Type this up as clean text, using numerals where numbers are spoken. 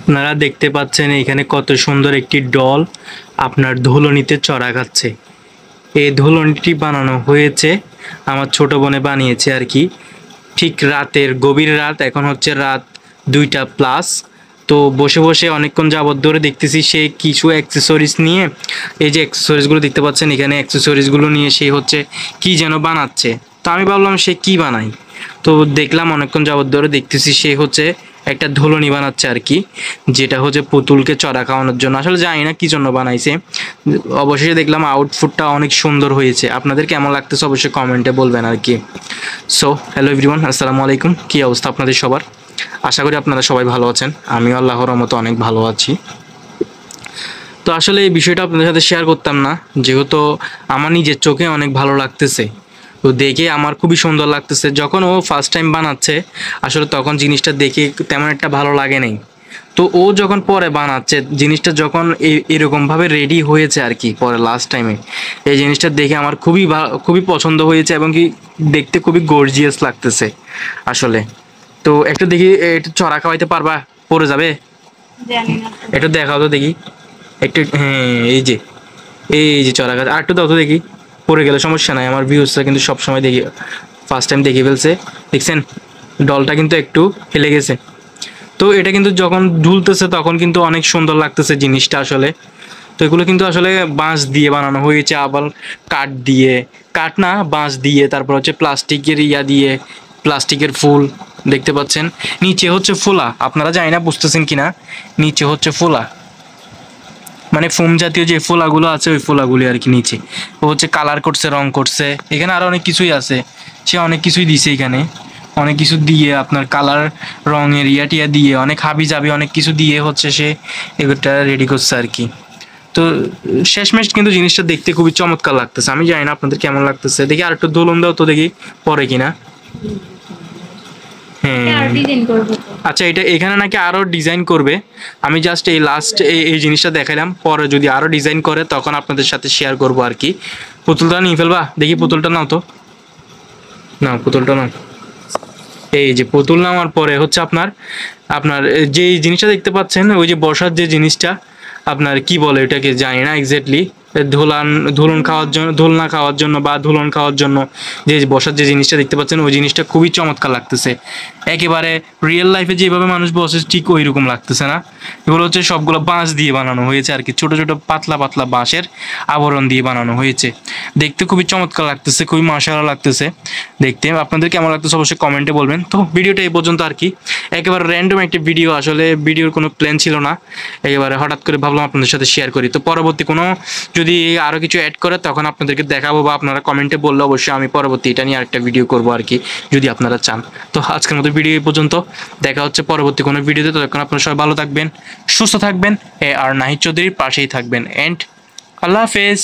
আপনারা দেখতে পাচ্ছেন এখানে কত সুন্দর একটি ডল আপনার ধুলনিতে চড়া খাচ্ছে। এই ধুলনিটি বানানো হয়েছে আমার ছোট বোনে বানিয়েছে আর কি। ঠিক রাতের গভীর রাত, এখন হচ্ছে রাত 2টা প্লাস। তো বসে বসে অনেকক্ষণ যাবত ধরে দেখতেছি সে কিছু অ্যাক্সেসরিজ নিয়ে, এই যে অ্যাক্সেসরিজগুলো দেখতে পাচ্ছেন এখানে, অ্যাক্সেসরিজগুলো নিয়ে সে হচ্ছে কি যেন বানাচ্ছে। তো আমি ভাবলাম সে কি বানায়, তো দেখলাম অনেকক্ষণ যাবত ধরে দেখতেছি সে হচ্ছে একটা ধুলনি বানাচ্ছে আর কি, যেটা হচ্ছে পুতুলকে চড়া খাওয়ানোর জন্য। আসলে জানি না কি জন্য বানাইছে, অবশেষে দেখলাম আউটফুটটা অনেক সুন্দর হয়েছে। আপনাদের কেমন লাগতেছে অবশ্যই কমেন্টে বলবেন আর কি। সো হ্যালো এভরিওয়ান, আসসালামু আলাইকুম। কী অবস্থা আপনাদের সবার? আশা করি আপনারা সবাই ভালো আছেন। আমিও আল্লাহর রহমতে অনেক ভালো আছি। তো আসলে এই বিষয়টা আপনাদের সাথে শেয়ার করতাম না, যেহেতু আমার নিজের চোখে অনেক ভালো লাগতেছে। তো দেখে আমার খুবই সুন্দর লাগতেছে। যখন ও ফার্স্ট টাইম বানাচ্ছে আসলে তখন জিনিসটা দেখে তেমন একটা ভালো লাগে নাই। তো ও যখন পরে বানাচ্ছে জিনিসটা, যখন এরকমভাবে রেডি হয়েছে আর কি পরে লাস্ট টাইমে, এই জিনিসটা দেখে আমার খুবই পছন্দ হয়েছে এবং কি দেখতে খুবই গর্জিয়াস লাগতেছে আসলে। তো একটু দেখি, একটু চড়া খাওয়াইতে পারবা? পড়ে যাবে? একটু দেখাও তো দেখি একটু। হ্যাঁ, এই যে চড়া গাছ, আর একটু দাও তো দেখি। পড়ে গেলে সমস্যা নাই, আমার ভিউজটা কিন্তু সবসময় দেখি, ফার্স্ট টাইম দেখে ফেলছে। দেখছেন ডলটা কিন্তু একটু হেলে গেছে। তো এটা কিন্তু যখন ঝুলতেছে তখন কিন্তু অনেক সুন্দর লাগতেছে জিনিসটা আসলে। তো এগুলো কিন্তু আসলে বাঁশ দিয়ে বানানো হয়েছে, আবার কাঠ দিয়ে, কাঠ না বাঁশ দিয়ে, তারপর হচ্ছে প্লাস্টিকের দিয়ে, প্লাস্টিকের ফুল দেখতে পাচ্ছেন। নিচে হচ্ছে ফোলা, আপনারা জানি না বুঝতেছেন কিনা, নিচে হচ্ছে ফোলা, মানে ফোম জাতীয় যে ফোলাগুলো আছে ওই ফোলাগুলি আর কি নিচে। ও হচ্ছে কালার করছে, রং করছে, এখানে আরো অনেক কিছুই আছে। সে অনেক কিছুই দিছে এখানে, অনেক কিছু দিয়ে আপনার কালার, রঙের টিয়া দিয়ে, অনেক হাবি জাবি অনেক কিছু দিয়ে হচ্ছে সে এগুলোটা রেডি করছে আর কি। তো শেষমেশ কিন্তু জিনিসটা দেখতে খুবই চমৎকার লাগতেছে। আমি জানি না আপনাদের কেমন লাগতেছে। দেখি আর একটু দোলন দাও তো দেখি পরে কিনা। হ্যাঁ, আচ্ছা, এটা এখানে নাকি আরো ডিজাইন করবে। আমি জাস্ট এই লাস্ট এই জিনিসটা দেখাইলাম, পরে যদি আরো ডিজাইন করে তখন আপনাদের সাথে শেয়ার করবো আর কি। পুতুলটা নিয়ে ফেলবা? দেখি পুতুলটা নাও তো, নাও পুতুলটা নাও। এই যে পুতুল নেওয়ার পরে হচ্ছে আপনার আপনার যে জিনিসটা দেখতে পাচ্ছেন, ওই যে বসার যে জিনিসটা, আপনার কি বলে এটাকে জানি না এক্স্যাক্টলি, ধুলন খাওয়ার জন্য, দোলনা খাওয়ার জন্য বা ধুলন খাওয়ার জন্য যে বসার যে জিনিসটা দেখতে পাচ্ছেন, ওই জিনিসটা খুবই চমৎকার লাগতেছে। একেবারে রিয়েল লাইফে যেভাবে মানুষ বসে ঠিক ওই রকম লাগতেছে না। এগুলো হচ্ছে সবগুলো বাঁশ দিয়ে বানানো হয়েছে আর কি, ছোট ছোট পাতলা পাতলা বাঁশের আবরণ দিয়ে বানানো হয়েছে। দেখতে খুবই চমৎকার লাগতেছে, খুবই মাশাআল্লাহ লাগতেছে দেখতে। আপনাদের কেমন লাগতেছে অবশ্যই কমেন্টে বলবেন। তো ভিডিওটা এই পর্যন্ত আর কি, একেবারে র্যান্ডম একটি ভিডিও, আসলে ভিডিওর কোনো প্ল্যান ছিল না, একেবারে হঠাৎ করে ভাবলাম আপনাদের সাথে শেয়ার করি। তো পরবর্তী কোনো যদি আরও কিছু অ্যাড করে তখন আপনাদেরকে দেখাবো, বা আপনারা কমেন্টে বললে অবশ্যই আমি পরবর্তী এটা নিয়ে আরেকটা ভিডিও করবো আর কি, যদি আপনারা চান। তো আজকের মতো ভিডিও এই পর্যন্ত, দেখা হচ্ছে পরবর্তী কোনো ভিডিওতে। ততক্ষণ আপনারা সবাই ভালো থাকবেন, সুস্থ থাকবেন, আর নাহিদ চৌধুরীর পাশেই থাকবেন। এন্ড আল্লাহ হাফেজ।